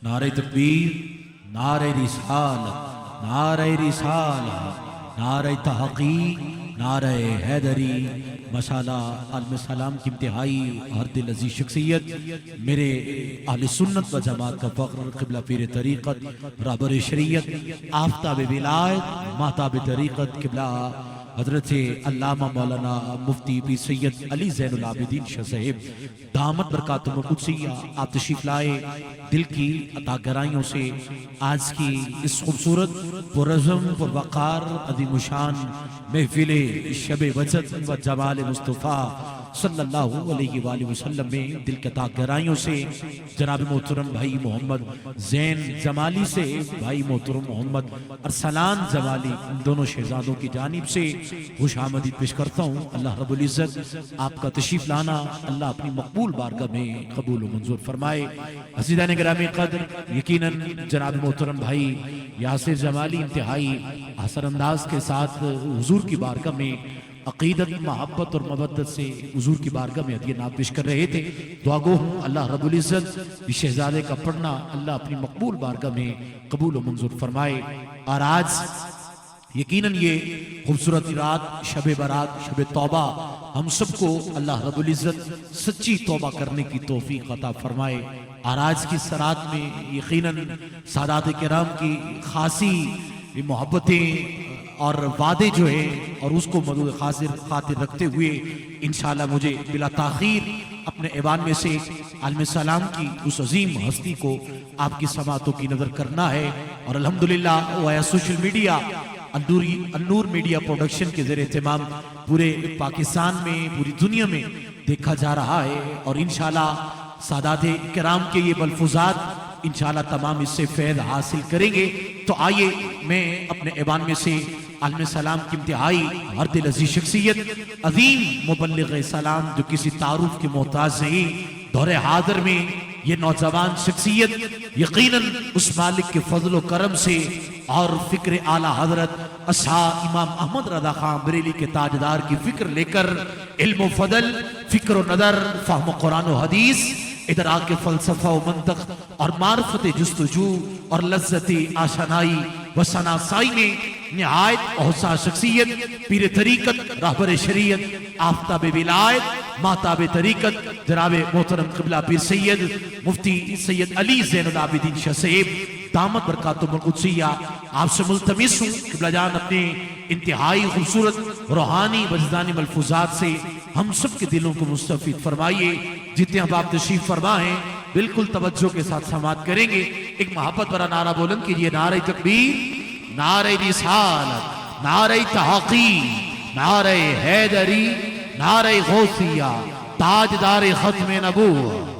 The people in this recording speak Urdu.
نعرہ تکبیر، نعرہ رسالت، نعرہ رسالت، نعرہ تحقیق، نعرہ حیدری، ماشاءاللہ عالم سلام کی انتہائی ہر دل عزیز شخصیت، میرے اہل سنت و جماعت کا فخر، قبلہ پیر طریقت، رہبر شریعت، آفتاب ولایت، ماہتاب طریقت، قبلہ حضرت علامہ مولانا مفتی پیر سید علی زین العابدین شاہ صاحب دامت برکاتہم القدسیہ، آپ تشریف لائے دل کی عطا گرائیوں سے آج کی اس خوبصورت پرعزم پروقار عظیم شان محفل شب وجد و جمال مصطفیٰ صلی اللہ علیہ وآلہ وسلم میں دل کی عطا گرائیوں سے جناب محترم بھائی محمد زین جمالی سے بھائی محترم محمد ارسلان جمالی، ان دونوں شہزادوں کی جانب سے خوش آمدید پیش کرتا ہوں۔ اللہ رب العزت آپ کا تشریف لانا اللہ اپنی مقبول بارگاہ میں قبول و منظور فرمائے۔ عزیزان گرامی قدر، یقیناً جناب محترم بھائی یاسر جمالی انتہائی حسن انداز کے ساتھ حضور کی بارگاہ میں عقیدت، محبت اور مودت سے حضور کی بارگاہ میں ہدیہ نعت پیش کر رہے تھے۔ دعا گو ہوں اللہ رب العزت اس شہزادے کا پڑھنا اللہ اپنی مقبول بارگاہ میں قبول و منظور فرمائے۔ اور آج یقیناً یہ خوبصورت رات شب برات، شب توبہ، ہم سب کو اللہ رب العزت سچی توبہ کرنے کی توفیق عطا فرمائے۔ اور آج کی اس رات میں یقیناً سادات کرام کی خاصی محبتیں اور وعدے جو ہے اور اس کو مدعو خاطر رکھتے ہوئے انشاءاللہ مجھے بلا تاخیر اپنے ایوان میں سے عالم سلام کی اس عظیم ہستی کو آپ کی سماعتوں کی نظر کرنا ہے۔ اور الحمدللہ وہ سوشل میڈیا النور میڈیا پروڈکشن کے زیر اہتمام پورے پاکستان میں، پوری دنیا میں دیکھا جا رہا ہے، اور انشاءاللہ سادات کرام کے یہ ملفوظات انشاءاللہ تمام اس سے فیض حاصل کریں گے۔ تو آئیے میں اپنے ایوان میں سے عالم سلام کی انتہائی ہر دل عزیز شخصیت، عظیم مبلغ سلام جو کسی تعارف کے محتاج نہیں، دور حاضر میں یہ نوجوان شخصیت یقیناً اس مالک کے فضل و کرم سے اور فکر اعلیٰ حضرت امام احمد رضا خان بریلی کے تاجدار کی فکر لے کر علم و فضل، فکر و نظر، فہم قرآن و حدیث، ادراک فلسفہ و منطق اور معرفت جستجو اور لذت آشنائی و شناسائی میں نہایت اوسع شخصیت، پیر طریقت، رہبر شریعت، آفتاب ولایت، ماہتاب طریقت، جناب محترم قبلہ پیر سید مفتی سید علی زین العابدین شاہ صاحب دامت برکاتہم القدسیہ، آپ سے ملتمس ہوں قبلہ جان اپنے انتہائی خوبصورت روحانی وجدانی ملفوظات سے ہم سب کے دلوں کو مستفید فرمائیے۔ جتنے اب آپ تشریف فرما ہیں بالکل توجہ کے ساتھ سماعت کریں گے۔ ایک محبت برا نعرہ بلند کیجئے، نعرہ تکبیر، نعرہ رسالت، نعرہ تحقیق، نعرہ حیدری، نعرہ غوثیہ، تاجدار ختم نبوت۔